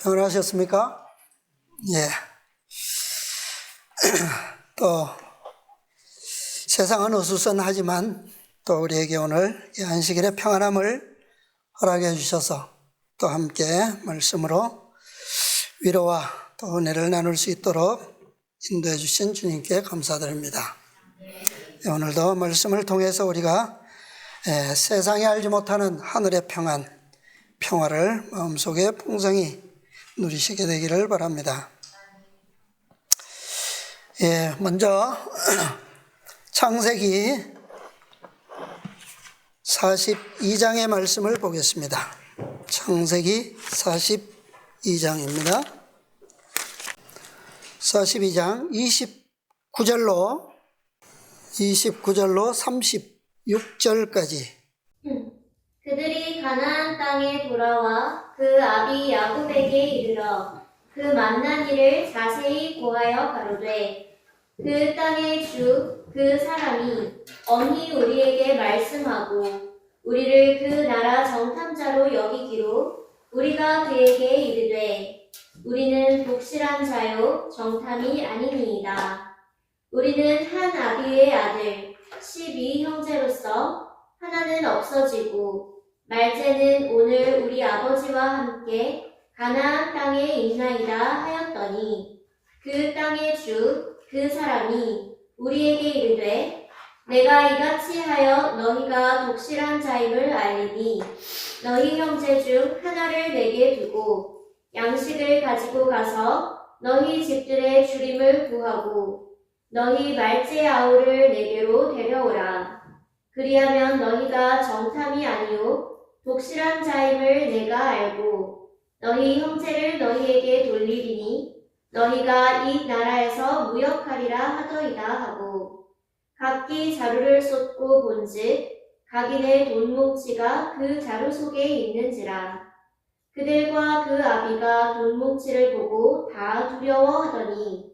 평안하셨습니까? 예. 또 세상은 어수선하지만 또 우리에게 오늘 이 안식일의 평안함을 허락해 주셔서 또 함께 말씀으로 위로와 또 은혜를 나눌 수 있도록 인도해 주신 주님께 감사드립니다. 오늘도 말씀을 통해서 우리가 세상이 알지 못하는 하늘의 평화를 마음속에 풍성히 누리시게 되기를 바랍니다. 먼저 창세기 42장의 말씀을 보겠습니다. 창세기 42장입니다. 42장 29절로 36절까지. 그들이 가나안 땅에 돌아와 그 아비 야곱에게 이르러 그 만난 일을 자세히 고하여 가로되, 그 땅의 주 그 사람이 엄히 우리에게 말씀하고 우리를 그 나라 정탐자로 여기기로 우리가 그에게 이르되, 우리는 독실한 자요 정탐이 아니니이다. 우리는 한 아비의 아들 12형제로서 하나는 없어지고 말째는 오늘 우리 아버지와 함께 가나안 땅에 있나이다 하였더니, 그 땅의 주 그 사람이 우리에게 이르되, 내가 이같이 하여 너희가 독실한 자임을 알리니 너희 형제 중 하나를 내게 두고 양식을 가지고 가서 너희 집들의 주림을 구하고 너희 말째 아우를 내게로 데려오라. 그리하면 너희가 정탐이 아니요 독실한 자임을 내가 알고 너희 형제를 너희에게 돌리리니 너희가 이 나라에서 무역하리라 하더이다 하고, 각기 자루를 쏟고 본즉 각인의 돈뭉치가 그 자루 속에 있는지라. 그들과 그 아비가 돈뭉치를 보고 다 두려워하더니,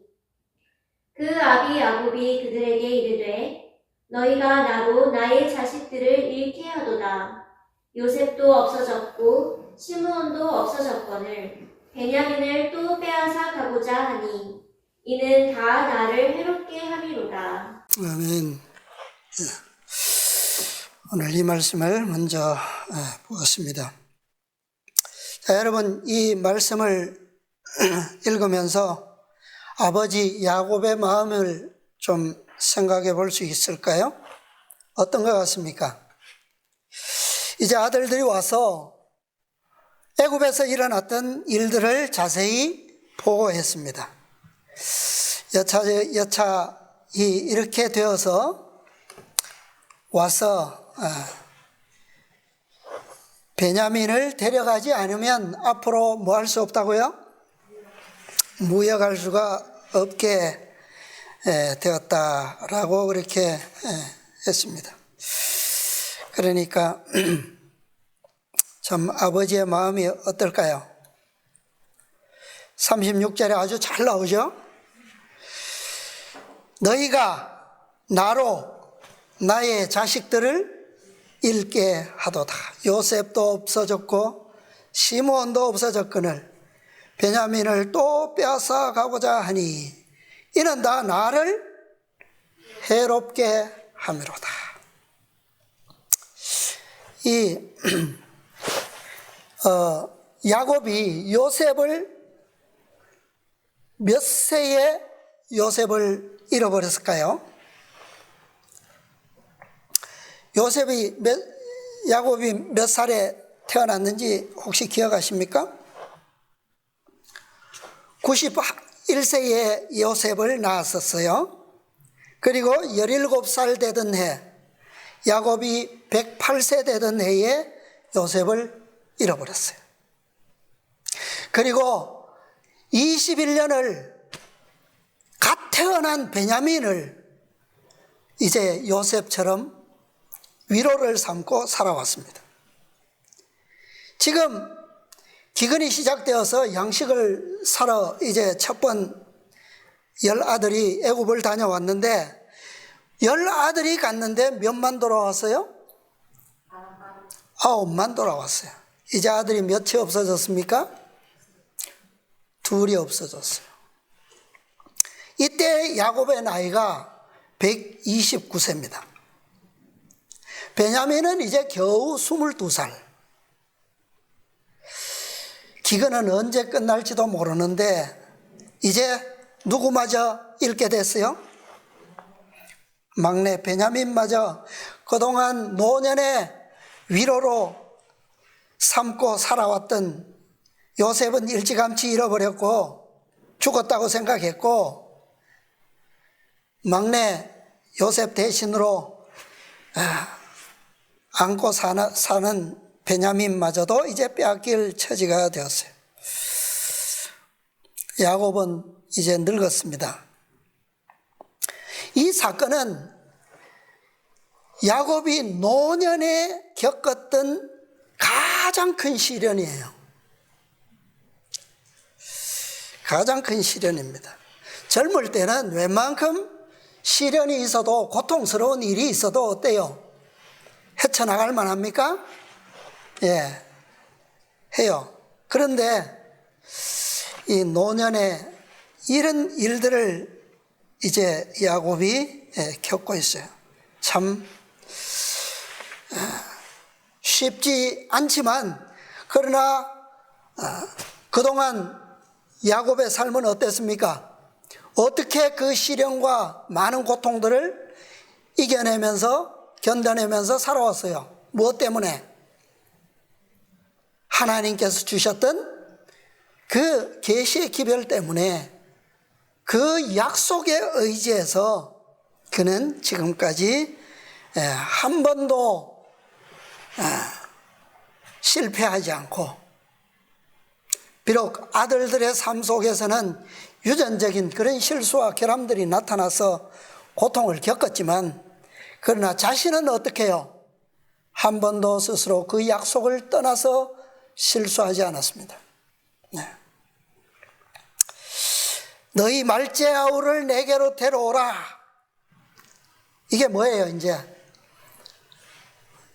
그 아비 야곱이 그들에게 이르되, 너희가 나로 나의 자식들을 잃게 하도다. 요셉도 없어졌고 시므온도 없어졌거늘 베냐민을 또 빼앗아 가고자 하니 이는 다 나를 해롭게 함이로다. 아멘. 오늘 이 말씀을 먼저 보았습니다. 자, 여러분, 이 말씀을 읽으면서 아버지 야곱의 마음을 좀 생각해 볼 수 있을까요? 어떤 것 같습니까? 이제 아들들이 와서 애굽에서 일어났던 일들을 자세히 보고했습니다. 여차히 이렇게 되어서 와서 베냐민을 데려가지 않으면 앞으로 뭐 할 수 없다고요? 무역할 수가 없게 되었다라고 그렇게 했습니다. 그러니까 참 아버지의 마음이 어떨까요? 36절에 아주 잘 나오죠? 너희가 나로 나의 자식들을 잃게 하도다. 요셉도 없어졌고 시므온도 없어졌거늘 베냐민을 또 빼앗아 가고자 하니 이는 다 나를 해롭게 함이로다. 야곱이 요셉을 몇 세에 요셉을 잃어버렸을까요? 야곱이 몇 살에 태어났는지 혹시 기억하십니까? 91세에 요셉을 낳았었어요. 그리고 17살 되던 해, 야곱이 108세 되던 해에 요셉을 잃어버렸어요. 그리고 21년을 갓 태어난 베냐민을 이제 요셉처럼 위로를 삼고 살아왔습니다. 지금 기근이 시작되어서 양식을 사러 이제 첫 번 10아들이 애굽을 다녀왔는데 10아들이 갔는데 몇만 돌아왔어요? 9만 돌아왔어요. 이제 아들이 몇이 없어졌습니까? 둘이 없어졌어요. 이때 야곱의 나이가 129세입니다. 베냐민은 이제 겨우 22살. 기근은 언제 끝날지도 모르는데 이제 누구마저 잃게 됐어요? 막내 베냐민마저 그동안 노년의 위로로 삼고 살아왔던 요셉은 일찌감치 잃어버렸고 죽었다고 생각했고, 막내 요셉 대신으로 안고 사는 베냐민마저도 이제 빼앗길 처지가 되었어요. 야곱은 이제 늙었습니다. 이 사건은 야곱이 노년에 겪었던 가장 큰 시련이에요. 가장 큰 시련입니다. 젊을 때는 웬만큼 시련이 있어도, 고통스러운 일이 있어도 어때요? 헤쳐나갈 만합니까? 예, 해요. 그런데 이 노년에 이런 일들을 이제 야곱이 겪고 있어요. 참 쉽지 않지만, 그러나 그동안 야곱의 삶은 어땠습니까? 어떻게 그 시련과 많은 고통들을 이겨내면서, 견뎌내면서 살아왔어요? 무엇 때문에? 하나님께서 주셨던 그 계시의 기별 때문에, 그 약속에 의지해서 그는 지금까지 한 번도 실패하지 않고, 비록 아들들의 삶 속에서는 유전적인 그런 실수와 결함들이 나타나서 고통을 겪었지만, 그러나 자신은 어떻게 해요? 한 번도 스스로 그 약속을 떠나서 실수하지 않았습니다. 네. 너희 말째 아우를 내게로 데려오라. 이게 뭐예요? 이제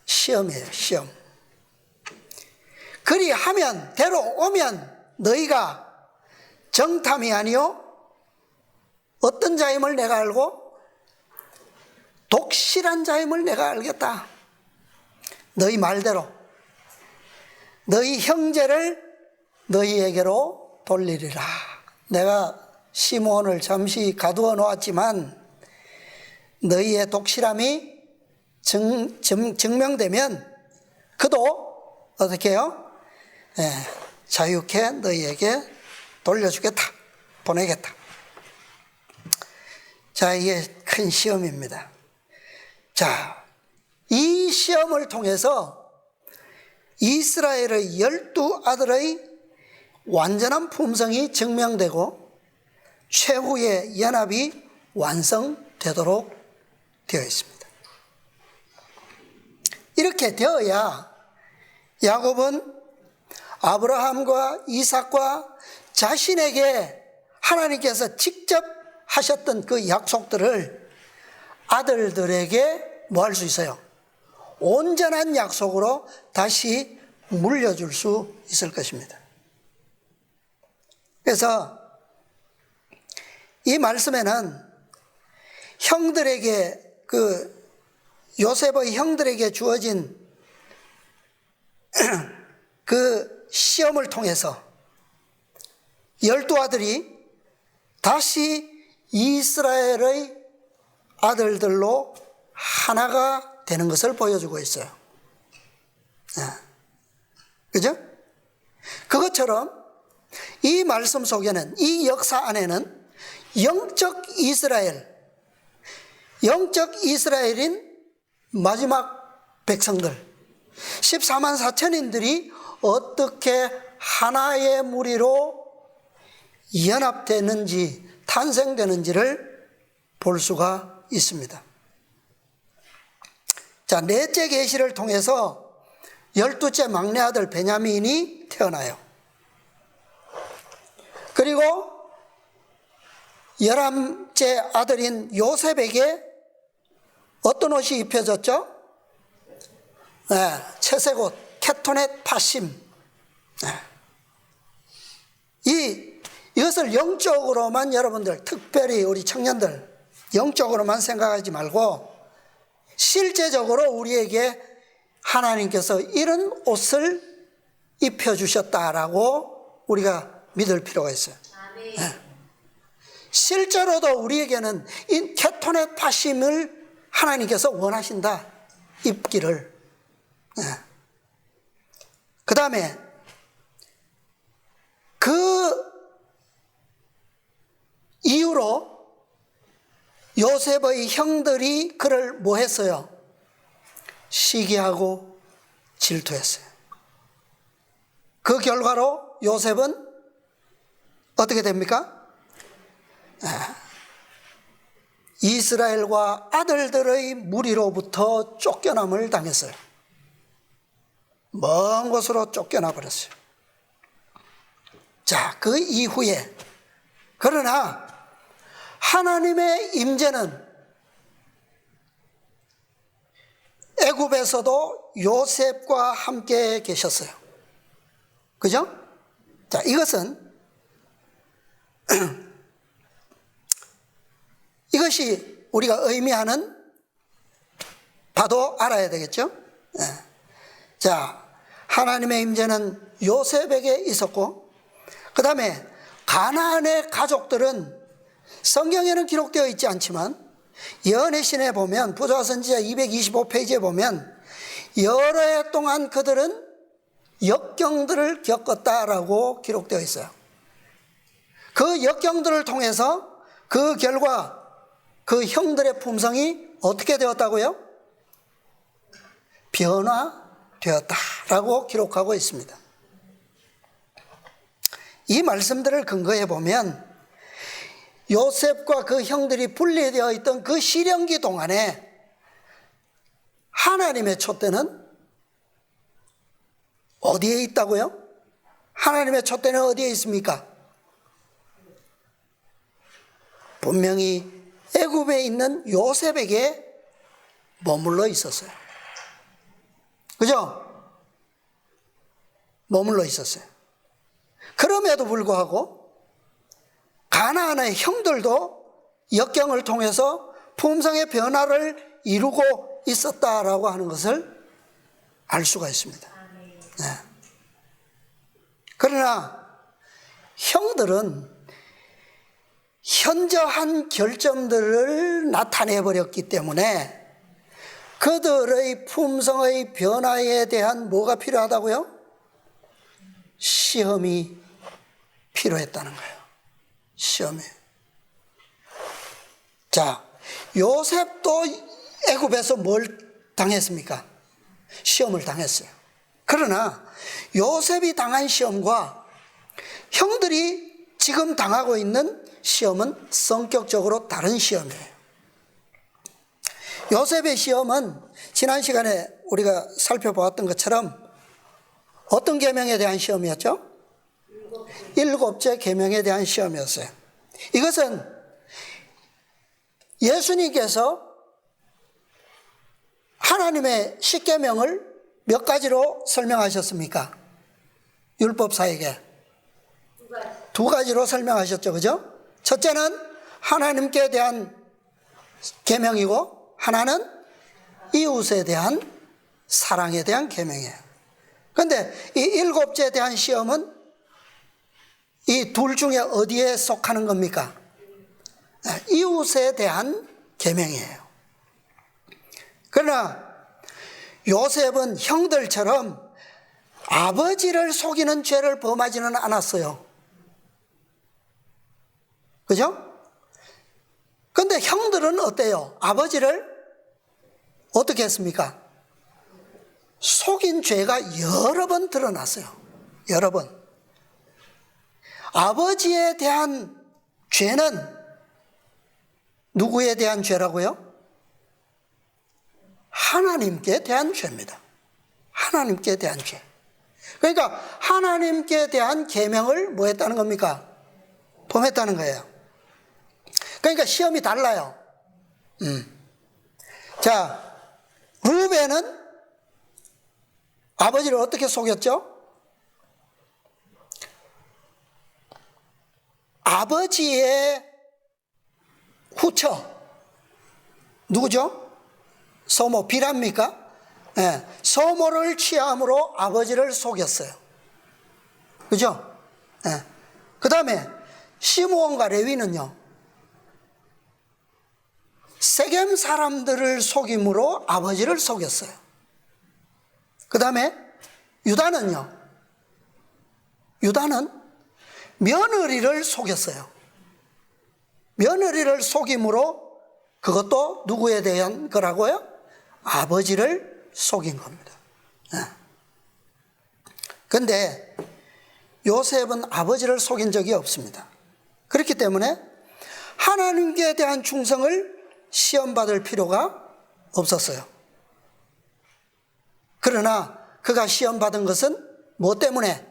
시험이에요. 시험. 그리하면, 데려오면 너희가 정탐이 아니요 어떤 자임을 내가 알고 독실한 자임을 내가 알겠다. 너희 말대로 너희 형제를 너희에게로 돌리리라. 내가 시므온을 잠시 가두어 놓았지만 너희의 독실함이 증명되면 그도 어떻게 해요? 자유케 너희에게 돌려주겠다. 보내겠다. 자, 이게 큰 시험입니다. 자, 이 시험을 통해서 이스라엘의 12아들의 완전한 품성이 증명되고 최후의 연합이 완성되도록 되어 있습니다. 이렇게 되어야 야곱은 아브라함과 이삭과 자신에게 하나님께서 직접 하셨던 그 약속들을 아들들에게 뭐 할 수 있어요? 온전한 약속으로 다시 물려줄 수 있을 것입니다. 그래서 이 말씀에는 형들에게, 요셉의 형들에게 주어진 그 시험을 통해서 12아들이 다시 이스라엘의 아들들로 하나가 되는 것을 보여주고 있어요. 그죠? 그것처럼 이 말씀 속에는, 이 역사 안에는 영적 이스라엘인 마지막 백성들 14만 4천인들이 어떻게 하나의 무리로 연합되는지, 탄생되는지를 볼 수가 있습니다. 자, 넷째 계시를 통해서 12째 막내 아들 베냐민이 태어나요. 그리고 11째 아들인 요셉에게 어떤 옷이 입혀졌죠? 채색 옷, 케토넷 파심. 이 이것을 영적으로만 여러분들, 특별히 우리 청년들 영적으로만 생각하지 말고 실제적으로 우리에게 하나님께서 이런 옷을 입혀주셨다라고 우리가 믿을 필요가 있어요. 네. 실제로도 우리에게는 이 케토넷 파심을 하나님께서 원하신다, 입기를. 네. 그 다음에 그 이후로 요셉의 형들이 그를 뭐 했어요? 시기하고 질투했어요. 그 결과로 요셉은 어떻게 됩니까? 이스라엘과 아들들의 무리로부터 쫓겨남을 당했어요. 먼 곳으로 쫓겨나 버렸어요. 자, 그 이후에 그러나 하나님의 임재는 애굽에서도 요셉과 함께 계셨어요. 그죠? 자, 이것은 이것이 우리가 의미하는 바도 알아야 되겠죠? 자, 하나님의 임재는 요셉에게 있었고, 그 다음에 가나안의 가족들은 성경에는 기록되어 있지 않지만 예언의 신에 보면, 부조화 선지자 225페이지에 보면 여러 해 동안 그들은 역경들을 겪었다라고 기록되어 있어요. 그 역경들을 통해서 그 결과 그 형들의 품성이 어떻게 되었다고요? 변화되었다라고 기록하고 있습니다. 이 말씀들을 근거해 보면 요셉과 그 형들이 분리되어 있던 그 시련기 동안에 하나님의 촛대는 어디에 있다고요? 하나님의 촛대는 어디에 있습니까? 분명히 애굽에 있는 요셉에게 머물러 있었어요. 그죠? 머물러 있었어요. 그럼에도 불구하고 가나안의 형들도 역경을 통해서 품성의 변화를 이루고 있었다라고 하는 것을 알 수가 있습니다. 네. 그러나 형들은 현저한 결점들을 나타내 버렸기 때문에 그들의 품성의 변화에 대한 뭐가 필요하다고요? 시험이 필요했다는 거예요. 시험이. 자, 요셉도 애굽에서 뭘 당했습니까? 시험을 당했어요. 그러나 요셉이 당한 시험과 형들이 지금 당하고 있는 시험은 성격적으로 다른 시험이에요. 요셉의 시험은 지난 시간에 우리가 살펴보았던 것처럼 어떤 계명에 대한 시험이었죠? 일곱째 계명에 대한 시험이었어요. 이것은 예수님께서 하나님의 십계명을 몇 가지로 설명하셨습니까? 율법사에게 두 가지로 설명하셨죠. 그죠? 첫째는 하나님께 대한 계명이고 하나는 이웃에 대한 사랑에 대한 계명이에요. 그런데 이 일곱째에 대한 시험은 이 둘 중에 어디에 속하는 겁니까? 이웃에 대한 계명이에요. 그러나 요셉은 형들처럼 아버지를 속이는 죄를 범하지는 않았어요. 그죠? 그런데 형들은 어때요? 아버지를 어떻게 했습니까? 속인 죄가 여러 번 드러났어요. 여러 번. 아버지에 대한 죄는 누구에 대한 죄라고요? 하나님께 대한 죄입니다. 하나님께 대한 죄. 그러니까 하나님께 대한 계명을 뭐 했다는 겁니까? 범했다는 거예요. 그러니까 시험이 달라요. 자, 르우벤은 아버지를 어떻게 속였죠? 아버지의 후처, 누구죠? 소모, 비라입니까? 예, 소모를 취함으로 아버지를 속였어요. 그죠? 예. 그 다음에 시므온과 레위는요, 세겜 사람들을 속임으로 아버지를 속였어요. 그 다음에 유다는요, 유다는 며느리를 속였어요. 며느리를 속임으로 그것도 누구에 대한 거라고요? 아버지를 속인 겁니다. 그런데 요셉은 아버지를 속인 적이 없습니다. 그렇기 때문에 하나님께 대한 충성을 시험받을 필요가 없었어요. 그러나 그가 시험받은 것은 무엇 때문에?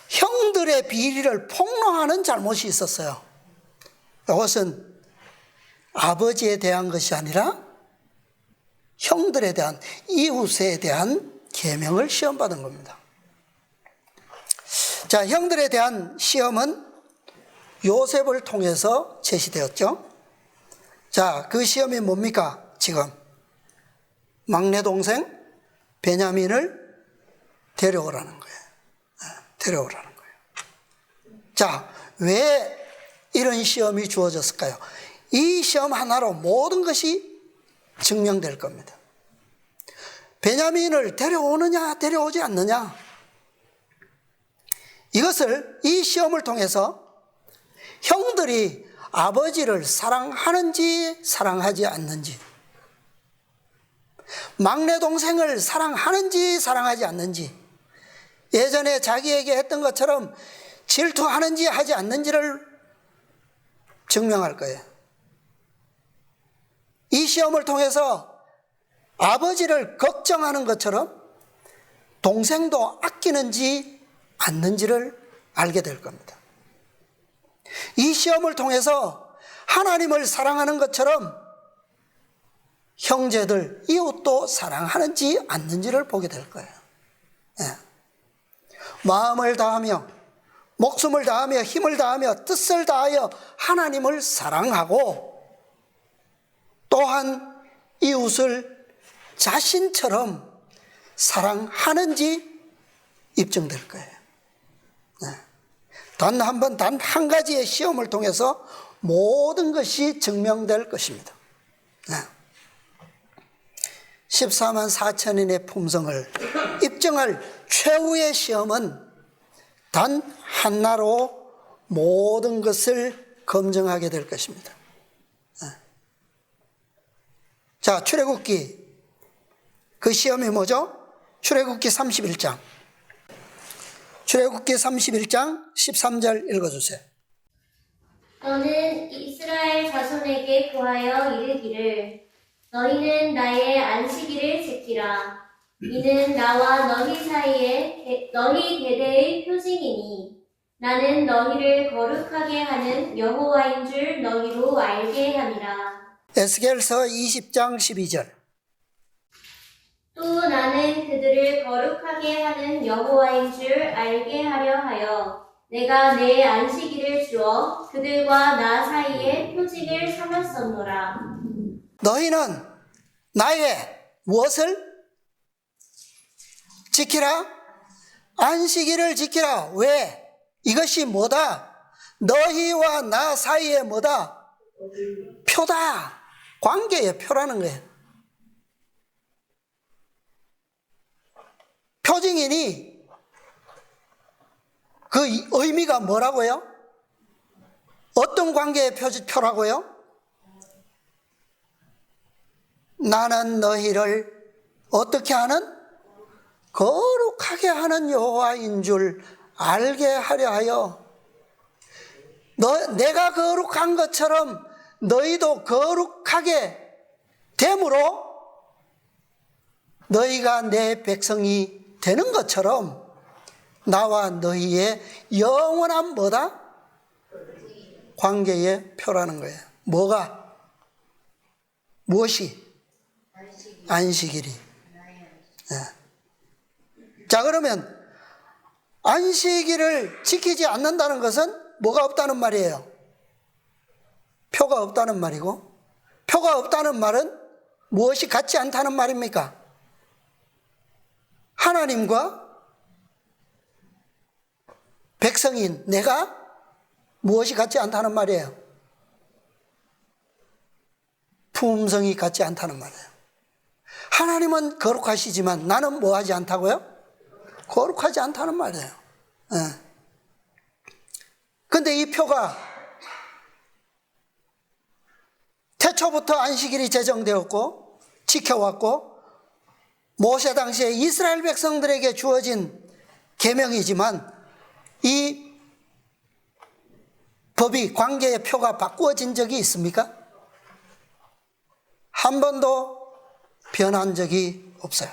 형들의 비리를 폭로하는 잘못이 있었어요. 이것은 아버지에 대한 것이 아니라 형들에 대한, 이웃에 대한 계명을 시험받은 겁니다. 자, 형들에 대한 시험은 요셉을 통해서 제시되었죠. 자, 그 시험이 뭡니까? 지금 막내 동생 베냐민을 데려오라는 거예요. 데려오라는 거예요. 자, 왜 이런 시험이 주어졌을까요? 이 시험 하나로 모든 것이 증명될 겁니다. 베냐민을 데려오느냐 데려오지 않느냐, 이것을 이 시험을 통해서 형들이 아버지를 사랑하는지 사랑하지 않는지, 막내 동생을 사랑하는지 사랑하지 않는지, 예전에 자기에게 했던 것처럼 질투하는지 하지 않는지를 증명할 거예요. 이 시험을 통해서 아버지를 걱정하는 것처럼 동생도 아끼는지 않는지를 알게 될 겁니다. 이 시험을 통해서 하나님을 사랑하는 것처럼 형제들, 이웃도 사랑하는지 않는지를 보게 될 거예요. 예. 마음을 다하며, 목숨을 다하며, 힘을 다하며, 뜻을 다하여 하나님을 사랑하고, 또한 이웃을 자신처럼 사랑하는지 입증될 거예요. 단 한 번, 단 한 가지의 시험을 통해서 모든 것이 증명될 것입니다. 14만 4천인의 품성을 입증할 최후의 시험은 단 하나로 모든 것을 검증하게 될 것입니다. 자, 출애굽기, 그 시험이 뭐죠? 출애굽기 31장. 출애굽기 31장 13절 읽어주세요. 너는 이스라엘 자손에게 구하여 이르기를 너희는 나의 안식일을 지키라. 이는 나와 너희 사이에 너희 대대의 표징이니 나는 너희를 거룩하게 하는 여호와인 줄 너희로 알게 함이라. 에스겔서 20장 12절. 또 나는 그들을 거룩하게 하는 여호와인 줄 알게 하려 하여 내가 내 안식일을 주어 그들과 나 사이에 표징을 삼았었노라. 너희는 나의 무엇을 지키라? 안식일을 지키라. 왜? 이것이 뭐다? 너희와 나 사이에 뭐다? 표다. 관계의 표라는 거예요. 표징이니 그 의미가 뭐라고요? 어떤 관계의 표라고요? 나는 너희를 어떻게 하는? 거룩하게 하는 여호와인 줄 알게 하려 하여 내가 거룩한 것처럼 너희도 거룩하게 됨으로 너희가 내 백성이 되는 것처럼 나와 너희의 영원한 뭐다? 관계의 표라는 거예요. 뭐가? 무엇이? 안식일이. 자, 그러면 안식일을 지키지 않는다는 것은 뭐가 없다는 말이에요? 표가 없다는 말이고, 표가 없다는 말은 무엇이 같지 않다는 말입니까? 하나님과 백성인 내가 무엇이 같지 않다는 말이에요? 품성이 같지 않다는 말이에요. 하나님은 거룩하시지만 나는 뭐하지 않다고요? 거룩하지 않다는 말이에요. 그런데 이 표가 태초부터 안식일이 제정되었고 지켜왔고 모세 당시에 이스라엘 백성들에게 주어진 계명이지만 이 법이 관계의 표가 바꾸어진 적이 있습니까? 한 번도 변한 적이 없어요.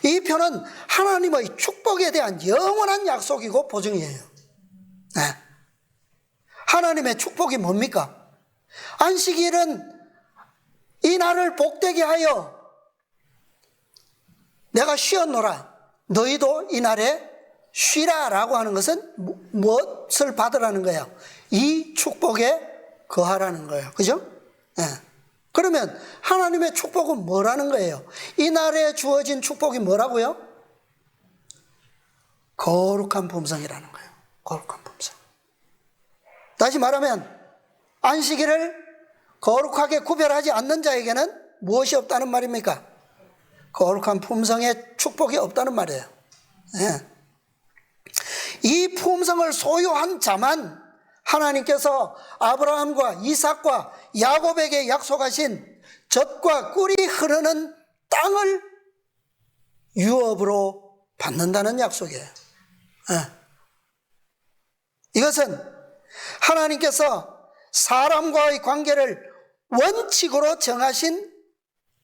이 표는 하나님의 축복에 대한 영원한 약속이고 보증이에요. 네. 하나님의 축복이 뭡니까? 안식일은 이 날을 복되게 하여 내가 쉬었노라. 너희도 이 날에 쉬라라고 하는 것은 무엇을 받으라는 거예요? 이 축복에 거하라는 거예요. 그죠? 네. 그러면 하나님의 축복은 뭐라는 거예요? 이 날에 주어진 축복이 뭐라고요? 거룩한 품성이라는 거예요. 거룩한 품성. 다시 말하면 안식일을 거룩하게 구별하지 않는 자에게는 무엇이 없다는 말입니까? 거룩한 품성의 축복이 없다는 말이에요. 네. 이 품성을 소유한 자만 하나님께서 아브라함과 이삭과 야곱에게 약속하신 젖과 꿀이 흐르는 땅을 유업으로 받는다는 약속이에요. 네. 이것은 하나님께서 사람과의 관계를 원칙으로 정하신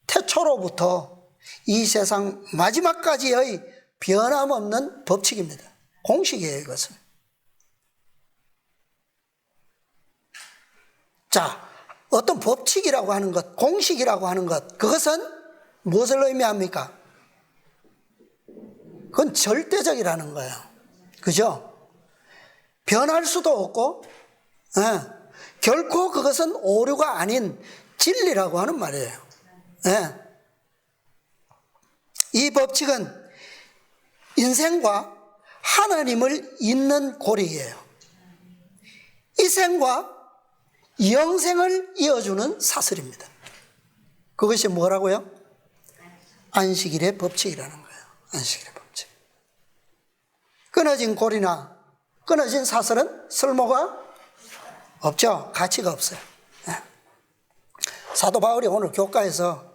태초로부터 이 세상 마지막까지의 변함없는 법칙입니다. 공식이에요, 이것은. 자, 어떤 법칙이라고 하는 것, 공식이라고 하는 것, 그것은 무엇을 의미합니까? 그건 절대적이라는 거예요. 그죠? 변할 수도 없고, 결코 그것은 오류가 아닌 진리라고 하는 말이에요. 이 법칙은 인생과 하나님을 잇는 고리예요. 이 생과 영생을 이어주는 사슬입니다. 그것이 뭐라고요? 안식일의 법칙이라는 거예요. 안식일의 법칙. 끊어진 고리나 끊어진 사슬은 쓸모가 없죠. 가치가 없어요. 사도 바울이 오늘 교과에서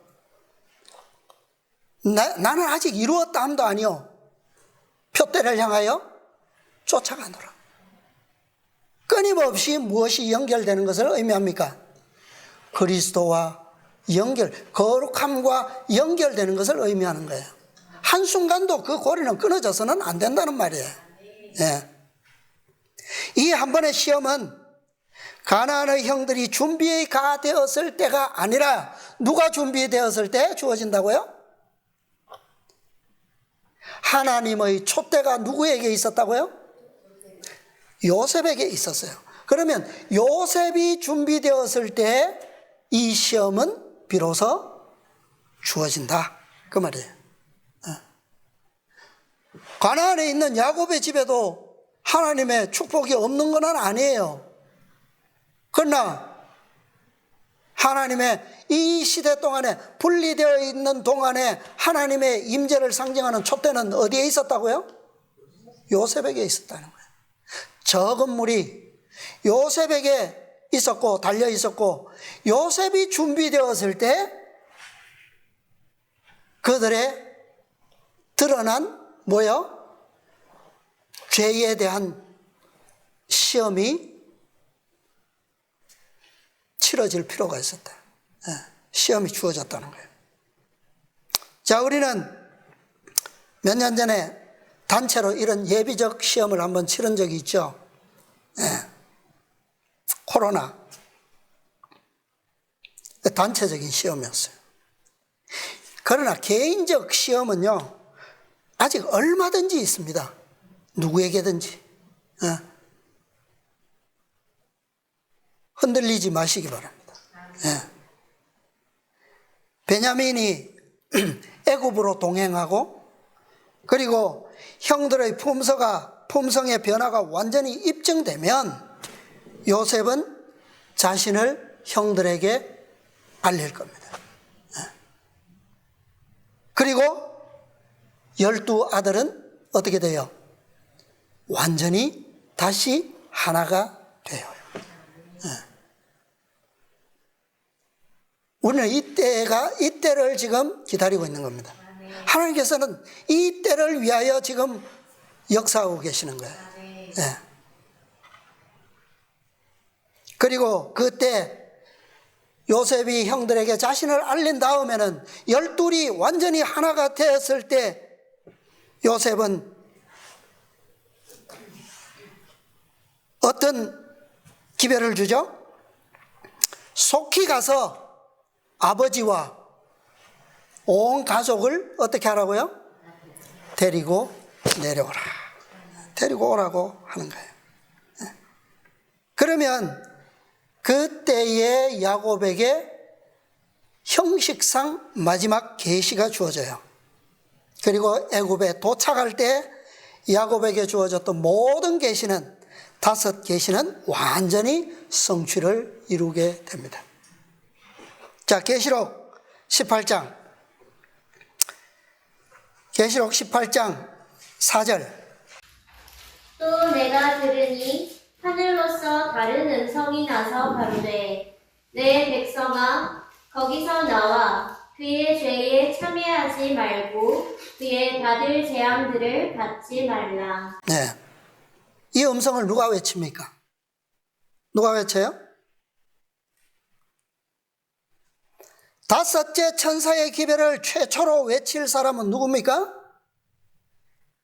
나는 아직 이루었다 함도 아니요 표대를 향하여 쫓아가노라. 끊임없이 무엇이 연결되는 것을 의미합니까? 그리스도와 거룩함과 연결되는 것을 의미하는 거예요. 한순간도 그 고리는 끊어져서는 안 된다는 말이에요. 이 한 번의 시험은 가나안의 형들이 준비가 되었을 때가 아니라 누가 준비되었을 때 주어진다고요? 하나님의 촛대가 누구에게 있었다고요? 요셉에게 있었어요. 그러면 요셉이 준비되었을 때 이 시험은 비로소 주어진다. 그 말이에요. 가나안에 있는 야곱의 집에도 하나님의 축복이 없는 건 아니에요. 그러나 하나님의 이 시대 동안에 분리되어 있는 동안에 하나님의 임재를 상징하는 촛대는 어디에 있었다고요? 요셉에게 있었다는 거예요. 적은 물이 요셉에게 있었고 달려 있었고 요셉이 준비되었을 때 그들의 드러난 죄에 대한 시험이 치러질 필요가 있었다. 시험이 주어졌다는 거예요. 자, 우리는 몇 년 전에 단체로 이런 예비적 시험을 한번 치른 적이 있죠. 코로나 단체적인 시험이었어요. 그러나 개인적 시험은요 아직 얼마든지 있습니다. 누구에게든지. 흔들리지 마시기 바랍니다. 예. 베냐민이 애굽으로 동행하고 그리고 형들의 품성의 변화가 완전히 입증되면 요셉은 자신을 형들에게 알릴 겁니다. 그리고 12 아들은 어떻게 돼요? 완전히 다시 하나가 돼요. 우리는 이때를 지금 기다리고 있는 겁니다. 하나님께서는 이 때를 위하여 지금 역사하고 계시는 거예요. 네. 그리고 그때 요셉이 형들에게 자신을 알린 다음에는 12이 완전히 하나가 되었을 때 요셉은 어떤 기별을 주죠? 속히 가서 아버지와 온 가족을 어떻게 하라고요? 데리고 내려오라. 데리고 오라고 하는 거예요. 그러면 그때의 야곱에게 형식상 마지막 계시가 주어져요. 그리고 애굽에 도착할 때 야곱에게 주어졌던 모든 계시는 5 계시는 완전히 성취를 이루게 됩니다. 자, 계시록 18장 4절. 또 내가 들으니 하늘로서 다른 음성이 나서 가로되 내 백성아 거기서 나와 그의 죄에 참여하지 말고 그의 받을 재앙들을 받지 말라. 네. 이 음성을 누가 외칩니까? 누가 외쳐요? 5째 천사의 기별을 최초로 외칠 사람은 누굽니까?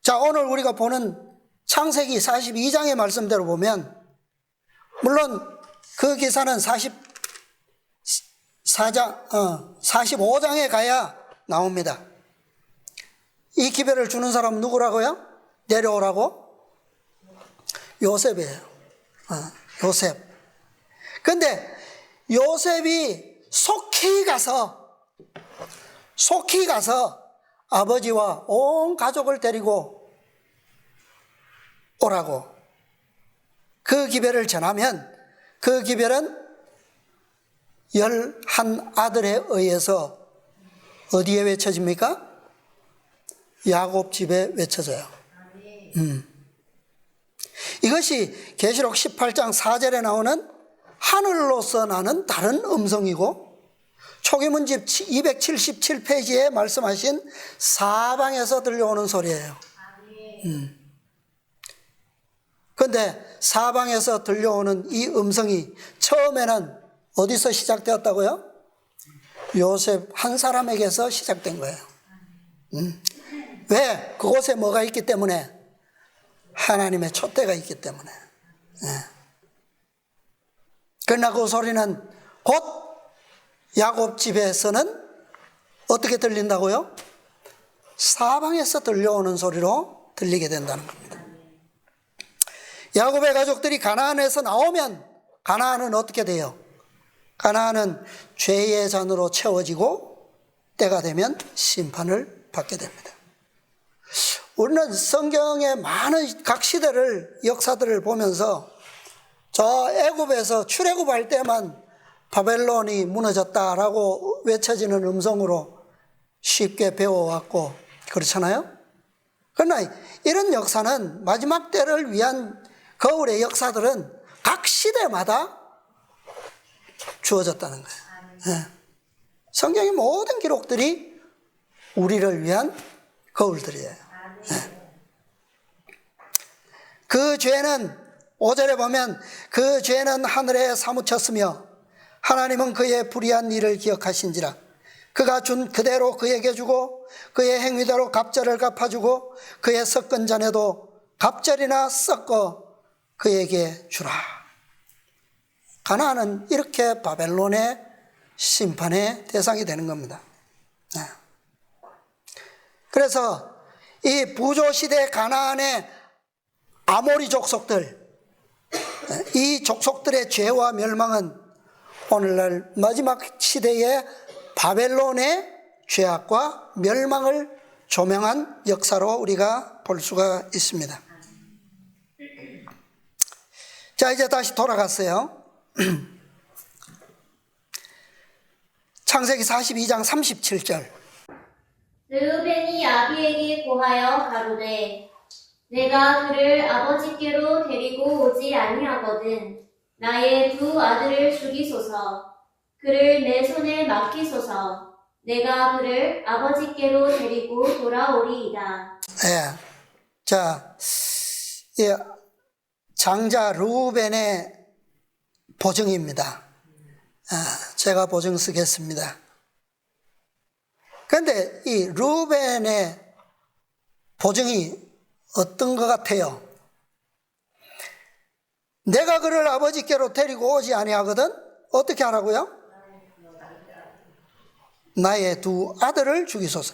자, 오늘 우리가 보는 창세기 42장의 말씀대로 보면 물론 그 기사는 45장에 가야 나옵니다. 이 기별을 주는 사람은 누구라고요? 내려오라고? 요셉이에요. 요셉. 근데 요셉이 속히 가서 아버지와 온 가족을 데리고 오라고 그 기별을 전하면 그 기별은 11 아들에 의해서 어디에 외쳐집니까? 야곱 집에 외쳐져요. 이것이 계시록 18장 4절에 나오는 하늘로서 나는 다른 음성이고 초기문집 277페이지에 말씀하신 사방에서 들려오는 소리예요. 그런데 사방에서 들려오는 이 음성이 처음에는 어디서 시작되었다고요? 요셉 한 사람에게서 시작된 거예요. 왜? 그곳에 뭐가 있기 때문에? 하나님의 촛대가 있기 때문에. 그러나 그 소리는 곧 야곱 집에서는 어떻게 들린다고요? 사방에서 들려오는 소리로 들리게 된다는 겁니다. 야곱의 가족들이 가나안에서 나오면 가나안은 어떻게 돼요? 가나안은 죄의 잔으로 채워지고 때가 되면 심판을 받게 됩니다. 우리는 성경의 많은 각 시대를 역사들을 보면서 저 애굽에서 출애굽할 때만 바벨론이 무너졌다라고 외쳐지는 음성으로 쉽게 배워왔고 그렇잖아요. 그러나 이런 역사는 마지막 때를 위한 거울의 역사들은 각 시대마다 주어졌다는 거예요. 성경의 모든 기록들이 우리를 위한 거울들이에요. 그 죄는 5절에 보면 그 죄는 하늘에 사무쳤으며 하나님은 그의 불의한 일을 기억하신지라 그가 준 그대로 그에게 주고 그의 행위대로 갑절을 갚아주고 그의 섞은 잔에도 갑절이나 섞어 그에게 주라. 가나안은 이렇게 바벨론의 심판의 대상이 되는 겁니다. 그래서 이 부조시대 가나안의 아모리 족속들 이 족속들의 죄와 멸망은 오늘날 마지막 시대의 바벨론의 죄악과 멸망을 조명한 역사로 우리가 볼 수가 있습니다. 자, 이제 다시 돌아갔어요. 창세기 42장 37절. 르우벤이 아비에게 고하여 가로되 내가 그를 아버지께로 데리고 오지 아니하거든 나의 두 아들을 죽이소서 그를 내 손에 맡기소서 내가 그를 아버지께로 데리고 돌아오리이다. 예. 자, 예, 장자 르우벤의 보증입니다. 제가 보증 쓰겠습니다. 그런데 이 르우벤의 보증이 어떤 것 같아요? 내가 그를 아버지께로 데리고 오지 아니하거든 어떻게 하라고요? 나의 두 아들을 죽이소서.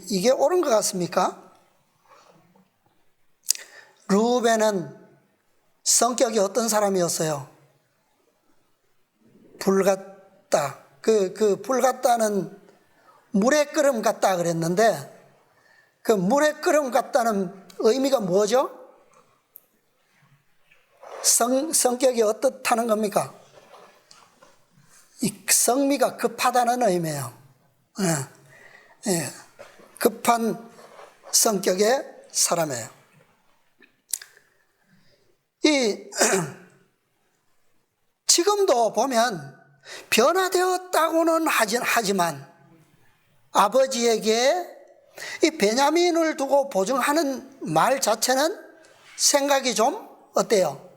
이게 옳은 것 같습니까? 르우벤은 성격이 어떤 사람이었어요? 불 같다. 그 불 같다는 물의 끓음 같다 그랬는데 그 물의 끓음 같다는 의미가 뭐죠? 성격이 어떻다는 겁니까? 이 성미가 급하다는 의미예요. 급한 성격의 사람이에요. 지금도 보면 변화되었다고는 하지만 아버지에게 이 베냐민을 두고 보증하는 말 자체는 생각이 좀 어때요?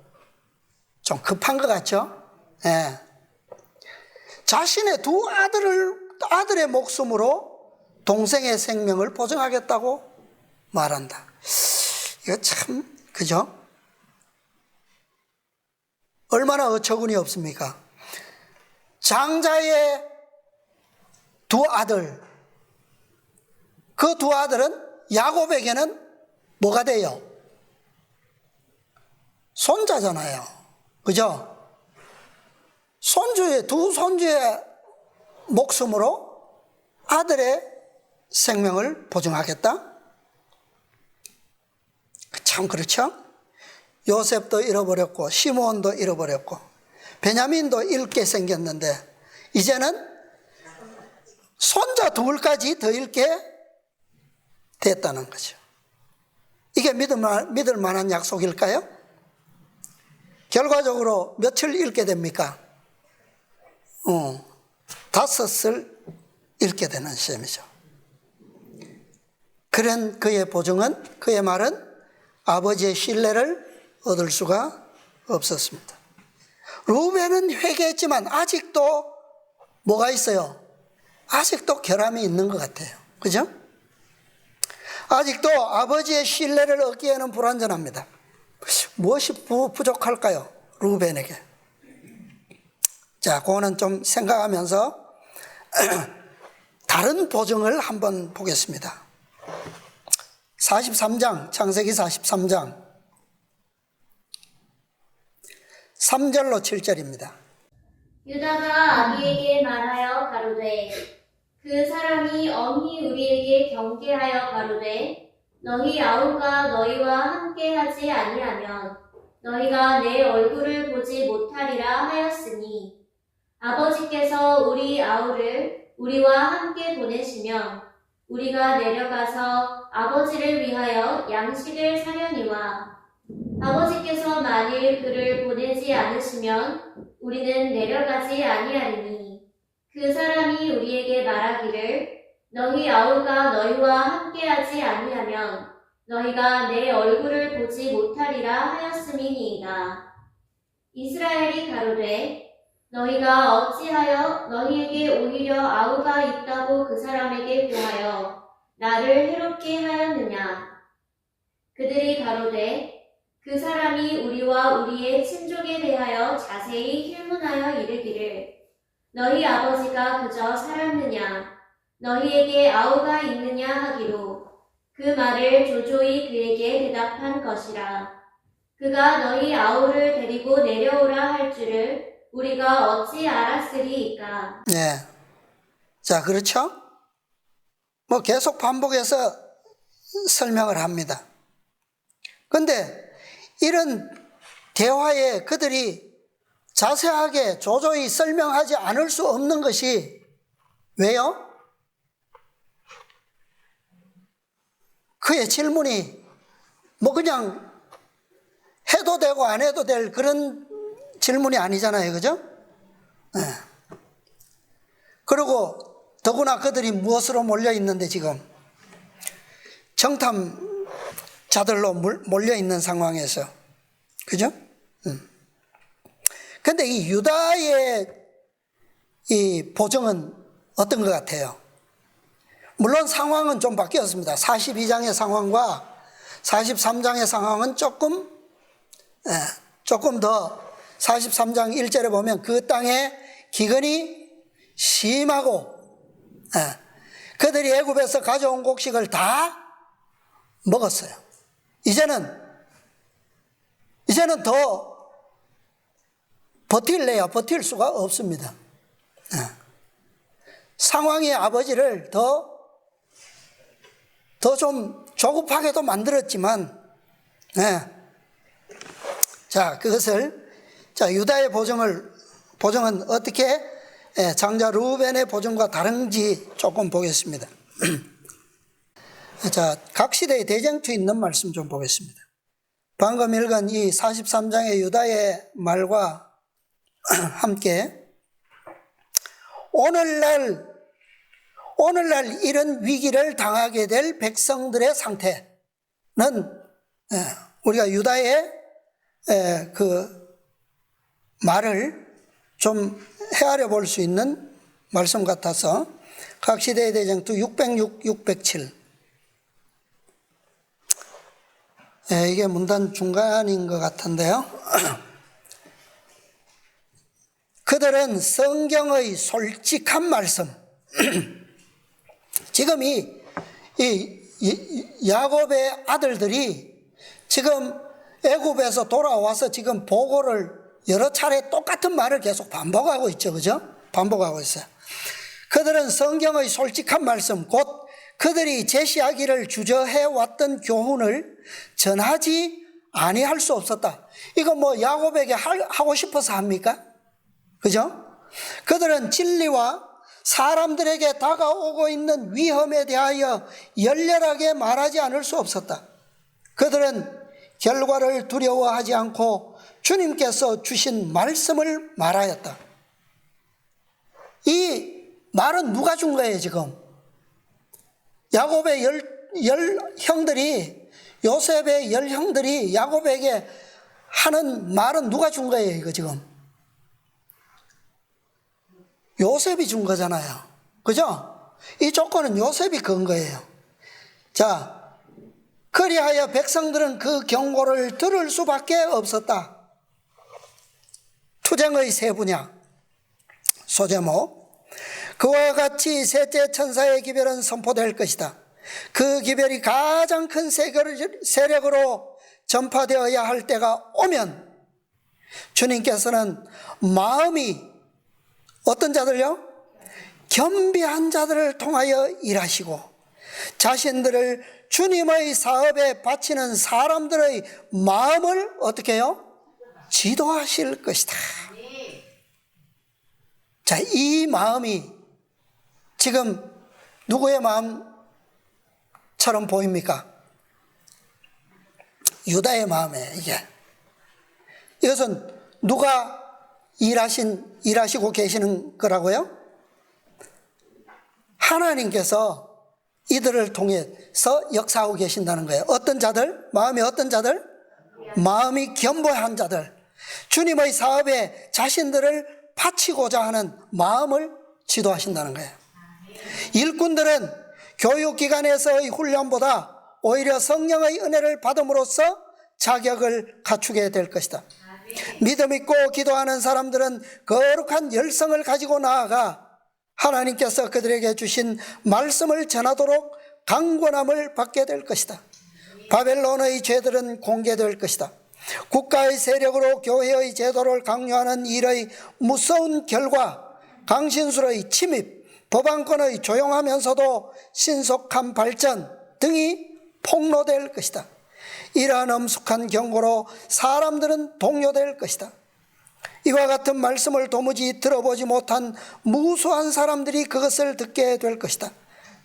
좀 급한 것 같죠? 예. 자신의 두 아들의 목숨으로 동생의 생명을 보증하겠다고 말한다. 이거 참, 그죠? 얼마나 어처구니 없습니까? 장자의 두 아들, 그 두 아들은 야곱에게는 뭐가 돼요? 손자잖아요. 그죠? 두 손주의 목숨으로 아들의 생명을 보증하겠다? 참 그렇죠? 요셉도 잃어버렸고 시므온도 잃어버렸고 베냐민도 잃게 생겼는데 이제는 손자 둘까지 더 잃게 됐다는 거죠. 이게 믿을 만한 약속일까요? 결과적으로 며칠 잃게 됩니까? 5을 잃게 되는 셈이죠. 그런 그의 보증은, 그의 말은 아버지의 신뢰를 얻을 수가 없었습니다. 르우벤은 회개했지만 아직도 뭐가 있어요? 아직도 결함이 있는 것 같아요. 그죠? 아직도 아버지의 신뢰를 얻기에는 불완전합니다. 무엇이 부족할까요? 르우벤에게. 자, 그거는 좀 생각하면서 다른 보증을 한번 보겠습니다. 43장, 창세기 43장 3절로 7절입니다. 유다가 아비에게 말하여 가로되 그 사람이 엄히 우리에게 경계하여 가로되 너희 아우가 너희와 함께하지 아니하면 너희가 내 얼굴을 보지 못하리라 하였으니 아버지께서 우리 아우를 우리와 함께 보내시면 우리가 내려가서 아버지를 위하여 양식을 사려니와 아버지께서 만일 그를 보내지 않으시면 우리는 내려가지 아니하리니 그 사람이 우리에게 말하기를 너희 아우가 너희와 함께하지 아니하면 너희가 내 얼굴을 보지 못하리라 하였음이니이다. 이스라엘이 가로되 너희가 어찌하여 너희에게 오히려 아우가 있다고 그 사람에게 고하여 나를 해롭게 하였느냐. 그들이 가로되 그 사람이 우리와 우리의 친족에 대하여 자세히 힐문하여 이르기를 너희 아버지가 그저 살았느냐 너희에게 아우가 있느냐 하기로 그 말을 조조히 그에게 대답한 것이라. 그가 너희 아우를 데리고 내려오라 할 줄을 우리가 어찌 알았으리이까. 네. 자, 그렇죠? 뭐 계속 반복해서 설명을 합니다. 근데 이런 대화에 그들이 자세하게 조조히 설명하지 않을 수 없는 것이 왜요? 그의 질문이 뭐 그냥 해도 되고 안 해도 될 그런 질문이 아니잖아요. 그죠? 네. 그리고 더구나 그들이 무엇으로 몰려 있는데 지금 정탐자들로 몰려 있는 상황에서, 그죠? 근데 이 유다의 이 보정은 어떤 것 같아요? 물론 상황은 좀 바뀌었습니다. 42장의 상황과 43장의 상황은 조금 더 43장 1절에 보면 그 땅에 기근이 심하고 그들이 애굽에서 가져온 곡식을 다 먹었어요. 이제는 더 버틸래야 버틸 수가 없습니다. 상황이 아버지를 더 좀 조급하게도 만들었지만, 자, 그것을, 자, 유다의 보정은 어떻게 장자 루벤의 보정과 다른지 조금 보겠습니다. 자, 각 시대의 대쟁투 있는 말씀 좀 보겠습니다. 방금 읽은 이 43장의 유다의 말과 함께 오늘날 이런 위기를 당하게 될 백성들의 상태는 우리가 유다의 그 말을 좀 헤아려 볼 수 있는 말씀 같아서 각 시대의 대쟁투 606, 607. 이게 문단 중간인 것 같은데요. 그들은 성경의 솔직한 말씀, 지금 이 야곱의 아들들이 지금 애굽에서 돌아와서 지금 보고를 여러 차례 똑같은 말을 계속 반복하고 있죠. 그죠? 반복하고 있어요. 그들은 성경의 솔직한 말씀, 곧 그들이 제시하기를 주저해 왔던 교훈을 전하지 아니할 수 없었다. 이거 뭐 야곱에게 하고 싶어서 합니까? 그죠? 그들은 진리와 사람들에게 다가오고 있는 위험에 대하여 열렬하게 말하지 않을 수 없었다. 그들은 결과를 두려워하지 않고 주님께서 주신 말씀을 말하였다. 이 말은 누가 준 거예요, 지금? 야곱의 열 형들이, 요셉의 열 형들이 야곱에게 하는 말은 누가 준 거예요, 이거 지금? 요셉이 준 거잖아요. 그죠? 이 조건은 요셉이 건 거예요. 자, 그리하여 백성들은 그 경고를 들을 수밖에 없었다. 투쟁의 세 분야. 소제목. 그와 같이 셋째 천사의 기별은 선포될 것이다. 그 기별이 가장 큰 세력으로 전파되어야 할 때가 오면 주님께서는 마음이 어떤 자들요? 겸비한 자들을 통하여 일하시고 자신들을 주님의 사업에 바치는 사람들의 마음을 어떻게 해요? 지도하실 것이다. 자, 이 마음이 지금 누구의 마음처럼 보입니까? 유다의 마음이에요, 이게. 이것은 누가 일하시고 계시는 거라고요? 하나님께서 이들을 통해서 역사하고 계신다는 거예요. 어떤 자들? 마음이 어떤 자들? 마음이 겸허한 자들. 주님의 사업에 자신들을 바치고자 하는 마음을 지도하신다는 거예요. 일꾼들은 교육기관에서의 훈련보다 오히려 성령의 은혜를 받음으로써 자격을 갖추게 될 것이다. 믿음 있고 기도하는 사람들은 거룩한 열성을 가지고 나아가 하나님께서 그들에게 주신 말씀을 전하도록 강권함을 받게 될 것이다. 바벨론의 죄들은 공개될 것이다. 국가의 세력으로 교회의 제도를 강요하는 일의 무서운 결과, 강신술의 침입, 법안권의 조용하면서도 신속한 발전 등이 폭로될 것이다. 이러한 엄숙한 경고로 사람들은 동요될 것이다. 이와 같은 말씀을 도무지 들어보지 못한 무수한 사람들이 그것을 듣게 될 것이다.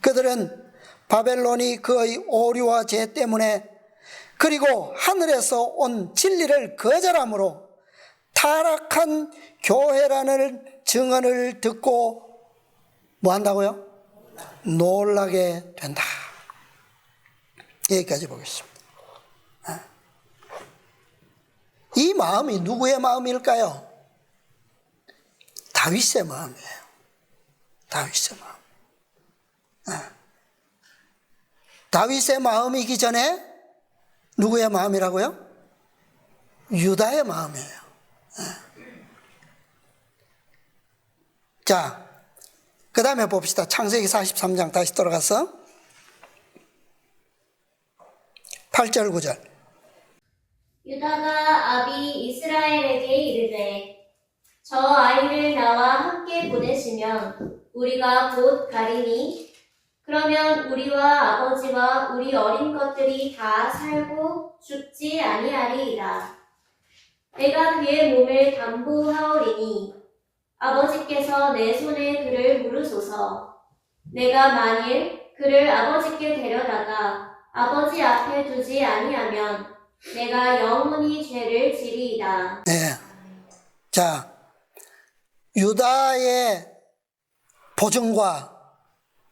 그들은 바벨론이 그의 오류와 죄 때문에, 그리고 하늘에서 온 진리를 거절함으로 타락한 교회라는 증언을 듣고 뭐 한다고요? 놀라게 된다. 여기까지 보겠습니다. 이 마음이 누구의 마음일까요? 다윗의 마음이에요. 다윗의 마음. 다윗의 마음이기 전에 누구의 마음이라고요? 유다의 마음이에요. 자, 그 다음에 봅시다. 창세기 43장 다시 돌아가서 8절 9절. 유다가 아비 이스라엘에게 이르되 저 아이를 나와 함께 보내시면 우리가 곧 가리니 그러면 우리와 아버지와 우리 어린 것들이 다 살고 죽지 아니하리이다. 내가 그의 몸을 담보하오리니 아버지께서 내 손에 그를 물으소서. 내가 만일 그를 아버지께 데려다가 아버지 앞에 두지 아니하면 내가 영원히 죄를 지리이다. 네. 자, 유다의 보증과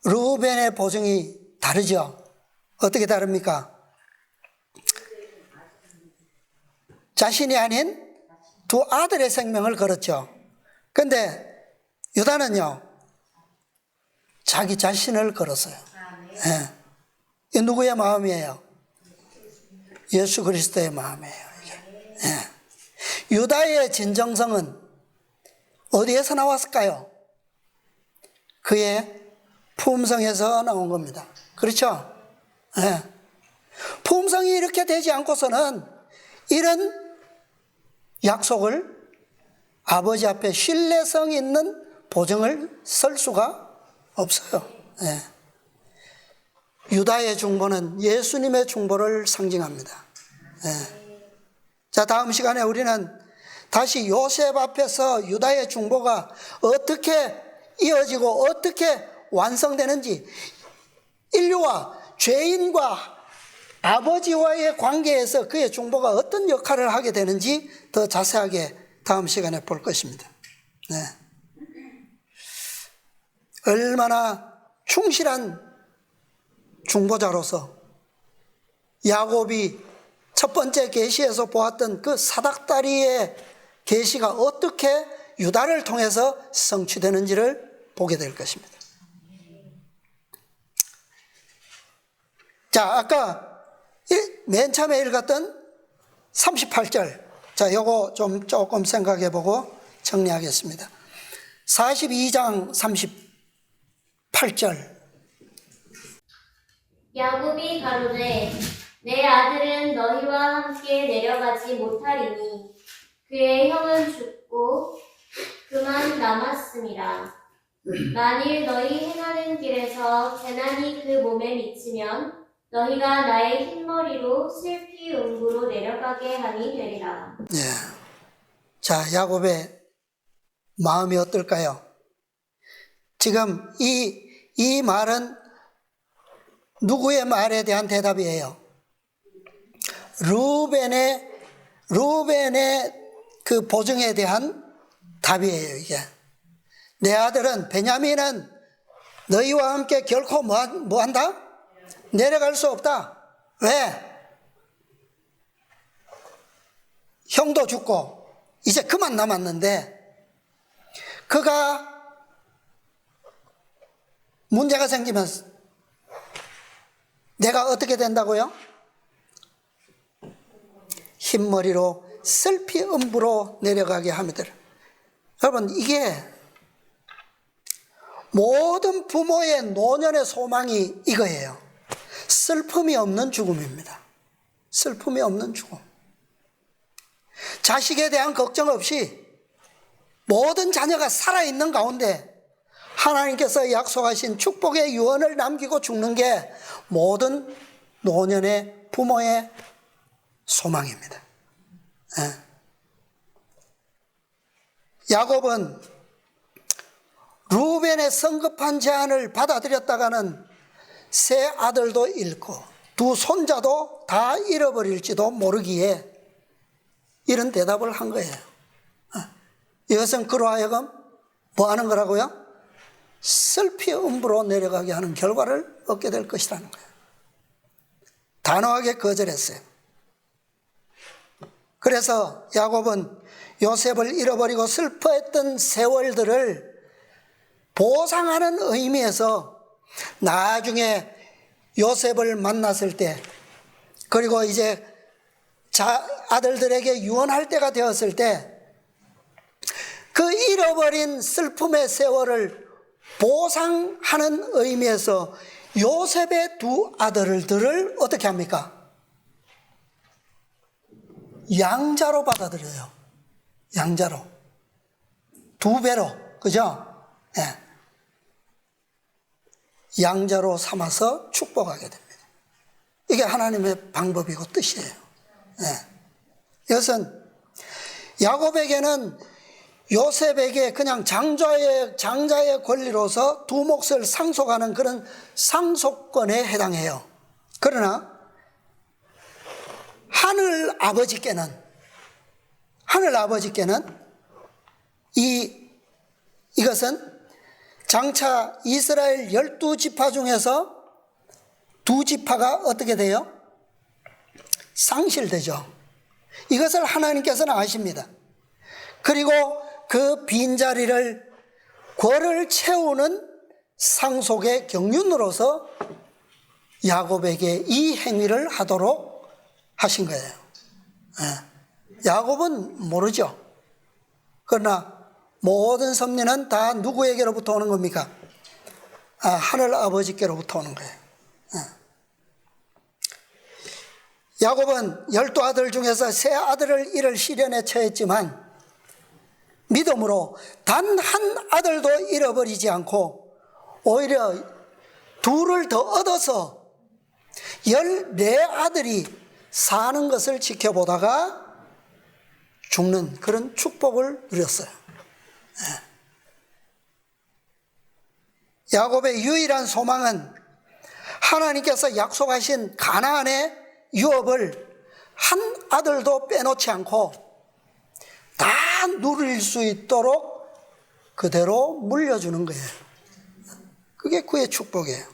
르우벤의 보증이 다르죠. 어떻게 다릅니까? 자신이 아닌 두 아들의 생명을 걸었죠. 근데 유다는요, 자기 자신을 걸었어요. 네. 이 누구의 마음이에요? 예수 그리스도의 마음이에요. 네. 유다의 진정성은 어디에서 나왔을까요? 그의 품성에서 나온 겁니다. 그렇죠? 네. 품성이 이렇게 되지 않고서는 이런 약속을 아버지 앞에 신뢰성 있는 보증을 쓸 수가 없어요. 네. 유다의 중보는 예수님의 중보를 상징합니다. 네. 자, 다음 시간에 우리는 다시 요셉 앞에서 유다의 중보가 어떻게 이어지고 어떻게 완성되는지, 인류와 죄인과 아버지와의 관계에서 그의 중보가 어떤 역할을 하게 되는지 더 자세하게 다음 시간에 볼 것입니다. 네. 얼마나 충실한 중보자로서 야곱이 첫 번째 계시에서 보았던 그 사닥다리의 계시가 어떻게 유다를 통해서 성취되는지를 보게 될 것입니다. 자, 아까 맨 처음에 읽었던 38절. 자, 요거 좀 조금 생각해 보고 정리하겠습니다. 42장 38절. 야곱이 가로되 내 아들은 너희와 함께 내려가지 못하리니 그의 형은 죽고 그만 남았음이라. 만일 너희 행하는 길에서 재난이 그 몸에 미치면 너희가 나의 흰머리로 슬피 음부로 내려가게 하니 되리라. 예. 자, 야곱의 마음이 어떨까요? 지금 이 말은 누구의 말에 대한 대답이에요? 르우벤의 그 보증에 대한 답이에요, 이게. 내 아들은, 베냐민은 너희와 함께 결코 뭐 한다? 내려갈 수 없다. 왜? 형도 죽고 이제 그만 남았는데, 그가 문제가 생기면 내가 어떻게 된다고요? 흰머리로 슬피 음부로 내려가게 합니다. 여러분, 이게 모든 부모의 노년의 소망이 이거예요. 슬픔이 없는 죽음입니다. 슬픔이 없는 죽음. 자식에 대한 걱정 없이 모든 자녀가 살아있는 가운데 하나님께서 약속하신 축복의 유언을 남기고 죽는 게 모든 노년의 부모의 소망입니다. 야곱은 루벤의 성급한 제안을 받아들였다가는 세 아들도 잃고 두 손자도 다 잃어버릴지도 모르기에 이런 대답을 한 거예요. 이것은 그로 하여금 뭐 하는 거라고요? 슬피 음부로 내려가게 하는 결과를 얻게 될 것이라는 거예요. 단호하게 거절했어요. 그래서 야곱은 요셉을 잃어버리고 슬퍼했던 세월들을 보상하는 의미에서 나중에 요셉을 만났을 때, 그리고 이제 아들들에게 유언할 때가 되었을 때 그 잃어버린 슬픔의 세월을 보상하는 의미에서 요셉의 두 아들들을 어떻게 합니까? 양자로 받아들여요. 양자로. 두 배로. 그죠? 네. 양자로 삼아서 축복하게 됩니다. 이게 하나님의 방법이고 뜻이에요. 네. 이것은 야곱에게는 요셉에게 그냥 장자의 권리로서 두 몫을 상속하는 그런 상속권에 해당해요. 그러나 하늘 아버지께는 이것은 장차 이스라엘 12지파 중에서 두 지파가 어떻게 돼요? 상실되죠. 이것을 하나님께서는 아십니다. 그리고 그 빈자리를 궐을 채우는 상속의 경륜으로서 야곱에게 이 행위를 하도록 하신 거예요. 야곱은 모르죠. 그러나 모든 섭리는 다 누구에게로부터 오는 겁니까? 하늘 아버지께로부터 오는 거예요. 야곱은 12아들 중에서 세 아들을 잃을 시련에 처했지만 믿음으로 단 한 아들도 잃어버리지 않고 오히려 둘을 더 얻어서 14아들이 사는 것을 지켜보다가 죽는 그런 축복을 누렸어요. 야곱의 유일한 소망은 하나님께서 약속하신 가나안의 유업을 한 아들도 빼놓지 않고 다 누릴 수 있도록 그대로 물려주는 거예요. 그게 그의 축복이에요.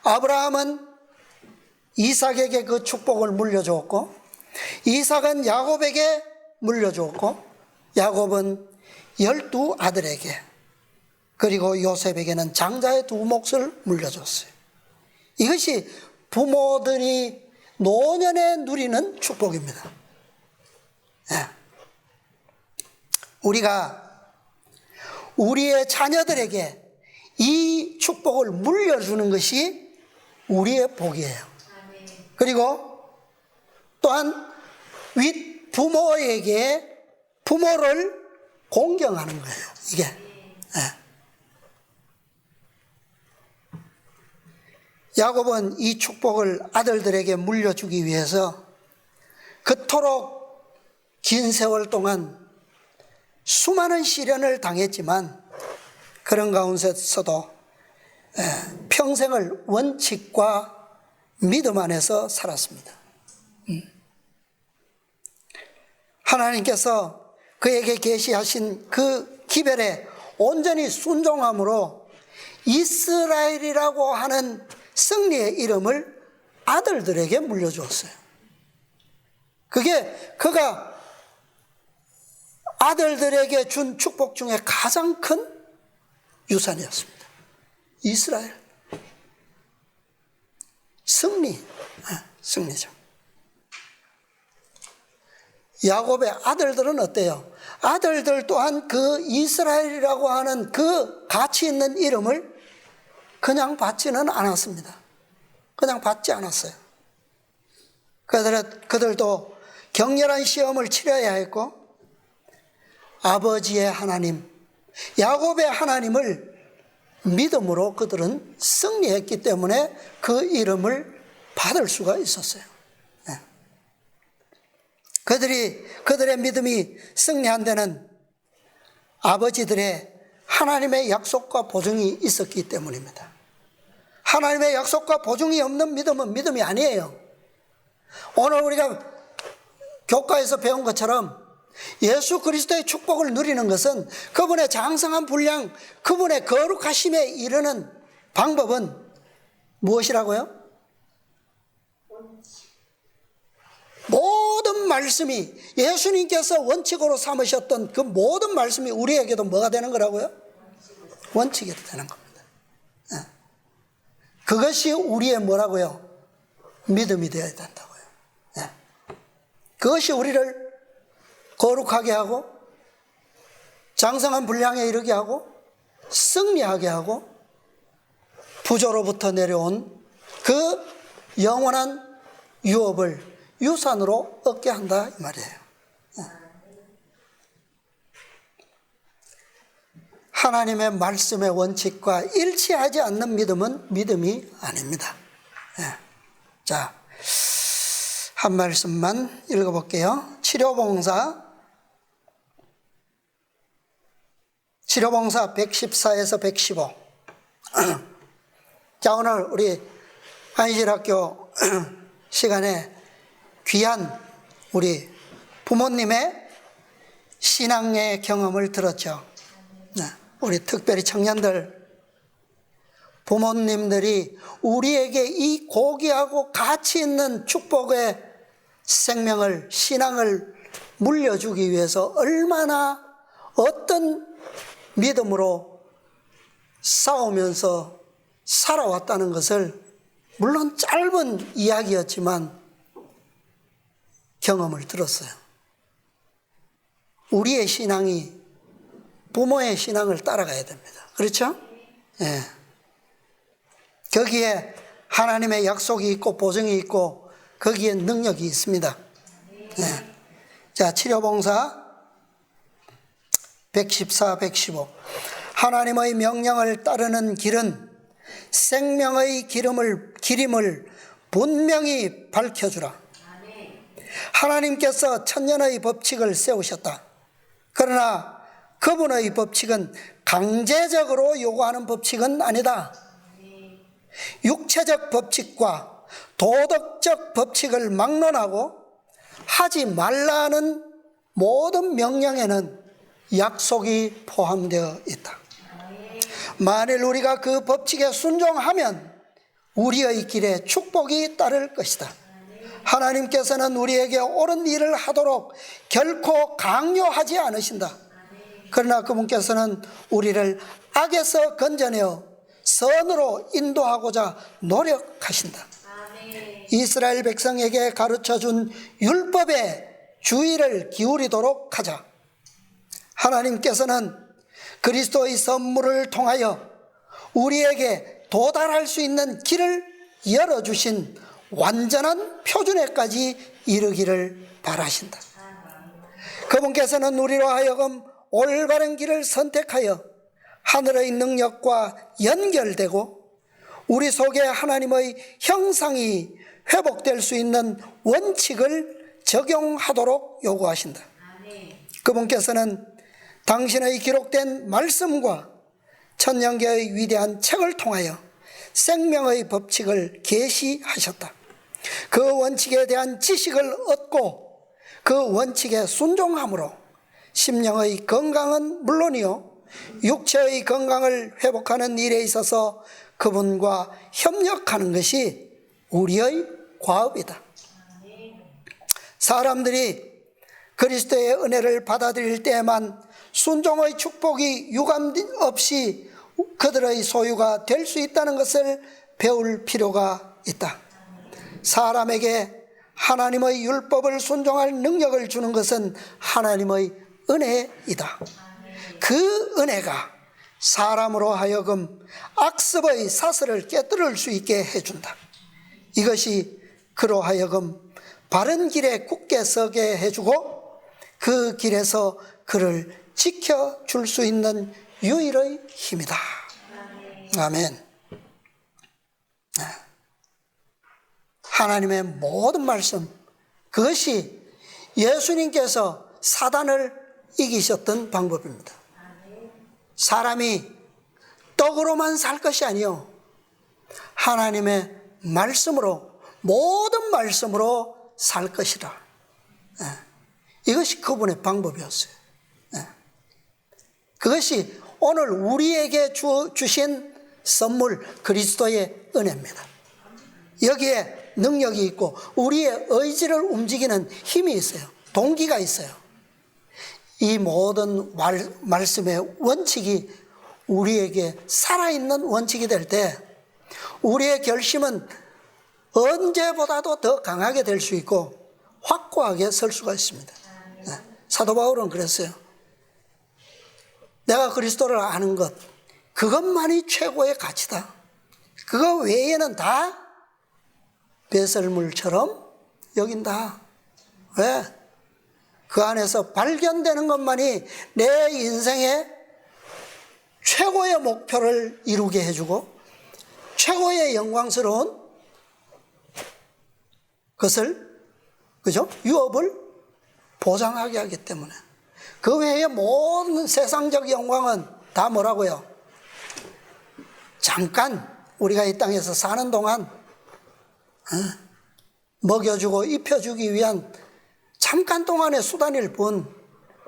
아브라함은 이삭에게 그 축복을 물려주었고, 이삭은 야곱에게 물려주었고, 야곱은 12아들에게, 그리고 요셉에게는 장자의 두 몫을 물려줬어요. 이것이 부모들이 노년에 누리는 축복입니다. 우리가 우리의 자녀들에게 이 축복을 물려주는 것이 우리의 복이에요. 그리고 또한 윗 부모에게 부모를 공경하는 거예요. 이게. 야곱은 이 축복을 아들들에게 물려주기 위해서 그토록 긴 세월 동안 수많은 시련을 당했지만 그런 가운데서도 평생을 원칙과 믿음 안에서 살았습니다. 하나님께서 그에게 계시하신 그 기별에 온전히 순종함으로 이스라엘이라고 하는 승리의 이름을 아들들에게 물려주었어요. 그게 그가 아들들에게 준 축복 중에 가장 큰 유산이었습니다. 이스라엘. 승리죠. 야곱의 아들들은 어때요? 아들들 또한 그 이스라엘이라고 하는 그 가치 있는 이름을 그냥 받지는 않았습니다. 그냥 받지 않았어요. 그들도 격렬한 시험을 치러야 했고, 아버지의 하나님, 야곱의 하나님을 믿음으로 그들은 승리했기 때문에 그 이름을 받을 수가 있었어요. 그들의 믿음이 승리한 데는 아버지들의 하나님의 약속과 보증이 있었기 때문입니다. 하나님의 약속과 보증이 없는 믿음은 믿음이 아니에요. 오늘 우리가 교과에서 배운 것처럼 예수 그리스도의 축복을 누리는 것은 그분의 장성한 분량, 그분의 거룩하심에 이르는 방법은 무엇이라고요? 모든 말씀이, 예수님께서 원칙으로 삼으셨던 그 모든 말씀이 우리에게도 뭐가 되는 거라고요? 원칙이 되는 겁니다. 그것이 우리의 뭐라고요? 믿음이 되어야 된다고요. 그것이 우리를 거룩하게 하고 장성한 분량에 이르게 하고 승리하게 하고 부조로부터 내려온 그 영원한 유업을 유산으로 얻게 한다 이 말이에요. 하나님의 말씀의 원칙과 일치하지 않는 믿음은 믿음이 아닙니다. 자, 한 말씀만 읽어볼게요. 치료봉사 114에서 115. 자, 오늘 우리 안실학교 시간에 귀한 우리 부모님의 신앙의 경험을 들었죠. 우리 특별히 청년들, 부모님들이 우리에게 이 고귀하고 가치 있는 축복의 생명을, 신앙을 물려주기 위해서 얼마나 어떤 믿음으로 싸우면서 살아왔다는 것을, 물론 짧은 이야기였지만 경험을 들었어요. 우리의 신앙이 부모의 신앙을 따라가야 됩니다. 그렇죠? 예. 거기에 하나님의 약속이 있고 보증이 있고 거기에 능력이 있습니다. 예. 자, 치료봉사 114, 115. 하나님의 명령을 따르는 길은 생명의 기림을 분명히 밝혀주라. 하나님께서 천년의 법칙을 세우셨다. 그러나 그분의 법칙은 강제적으로 요구하는 법칙은 아니다. 육체적 법칙과 도덕적 법칙을 막론하고 하지 말라는 모든 명령에는 약속이 포함되어 있다. 만일 우리가 그 법칙에 순종하면 우리의 길에 축복이 따를 것이다. 하나님께서는 우리에게 옳은 일을 하도록 결코 강요하지 않으신다. 그러나 그분께서는 우리를 악에서 건져내어 선으로 인도하고자 노력하신다. 이스라엘 백성에게 가르쳐준 율법에 주의를 기울이도록 하자. 하나님께서는 그리스도의 선물을 통하여 우리에게 도달할 수 있는 길을 열어주신 완전한 표준에까지 이르기를 바라신다. 그분께서는 우리로 하여금 올바른 길을 선택하여 하늘의 능력과 연결되고 우리 속에 하나님의 형상이 회복될 수 있는 원칙을 적용하도록 요구하신다. 그분께서는 당신의 기록된 말씀과 천년계의 위대한 책을 통하여 생명의 법칙을 계시하셨다. 그 원칙에 대한 지식을 얻고 그 원칙에 순종함으로 심령의 건강은 물론이요 육체의 건강을 회복하는 일에 있어서 그분과 협력하는 것이 우리의 과업이다. 사람들이 그리스도의 은혜를 받아들일 때에만 순종의 축복이 유감 없이 그들의 소유가 될 수 있다는 것을 배울 필요가 있다. 사람에게 하나님의 율법을 순종할 능력을 주는 것은 하나님의 은혜이다. 그 은혜가 사람으로 하여금 악습의 사슬을 깨뜨릴 수 있게 해준다. 이것이 그로 하여금 바른 길에 굳게 서게 해주고 그 길에서 그를 지켜줄 수 있는 유일의 힘이다. 아멘. 하나님의 모든 말씀, 그것이 예수님께서 사단을 이기셨던 방법입니다. 사람이 떡으로만 살 것이 아니요 하나님의 말씀으로, 모든 말씀으로 살 것이라. 이것이 그분의 방법이었어요. 그것이 오늘 우리에게 주신 선물, 그리스도의 은혜입니다. 여기에 능력이 있고 우리의 의지를 움직이는 힘이 있어요. 동기가 있어요. 이 모든 말씀의 원칙이 우리에게 살아있는 원칙이 될 때 우리의 결심은 언제보다도 더 강하게 될 수 있고 확고하게 설 수가 있습니다. 사도 바울은 그랬어요. 내가 그리스도를 아는 것, 그것만이 최고의 가치다. 그거 외에는 다 배설물처럼 여긴다. 왜? 그 안에서 발견되는 것만이 내 인생의 최고의 목표를 이루게 해주고 최고의 영광스러운 것을, 그죠? 유업을 보장하게 하기 때문에 그 외의 모든 세상적 영광은 다 뭐라고요? 잠깐 우리가 이 땅에서 사는 동안 먹여주고 입혀주기 위한 잠깐 동안의 수단일 뿐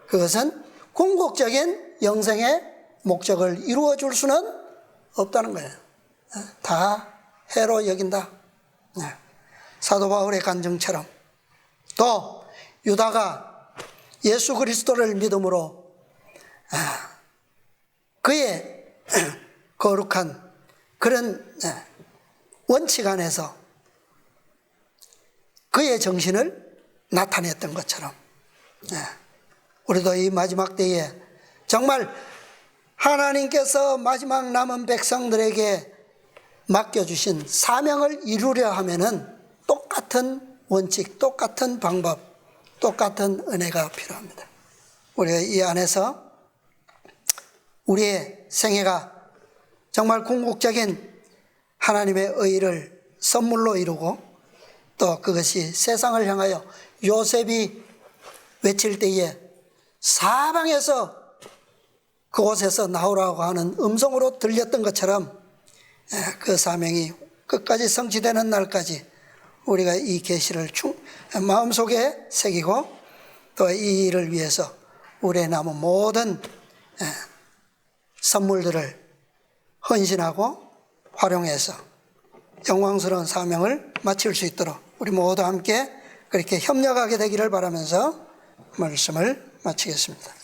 그것은 궁극적인 영생의 목적을 이루어 줄 수는 없다는 거예요. 다 해로 여긴다. 사도 바울의 간증처럼 또 유다가 예수 그리스도를 믿음으로 그의 거룩한 그런 원칙 안에서 그의 정신을 나타냈던 것처럼 우리도 이 마지막 때에 정말 하나님께서 마지막 남은 백성들에게 맡겨주신 사명을 이루려 하면은 똑같은 원칙, 똑같은 방법, 똑같은 은혜가 필요합니다. 우리가 이 안에서 우리의 생애가 정말 궁극적인 하나님의 의를 선물로 이루고 또 그것이 세상을 향하여 요셉이 외칠 때에 사방에서 그곳에서 나오라고 하는 음성으로 들렸던 것처럼 그 사명이 끝까지 성취되는 날까지 우리가 이 계시를 마음속에 새기고 또 이 일을 위해서 우리의 남은 모든 선물들을 헌신하고 활용해서 영광스러운 사명을 마칠 수 있도록 우리 모두 함께 그렇게 협력하게 되기를 바라면서 말씀을 마치겠습니다.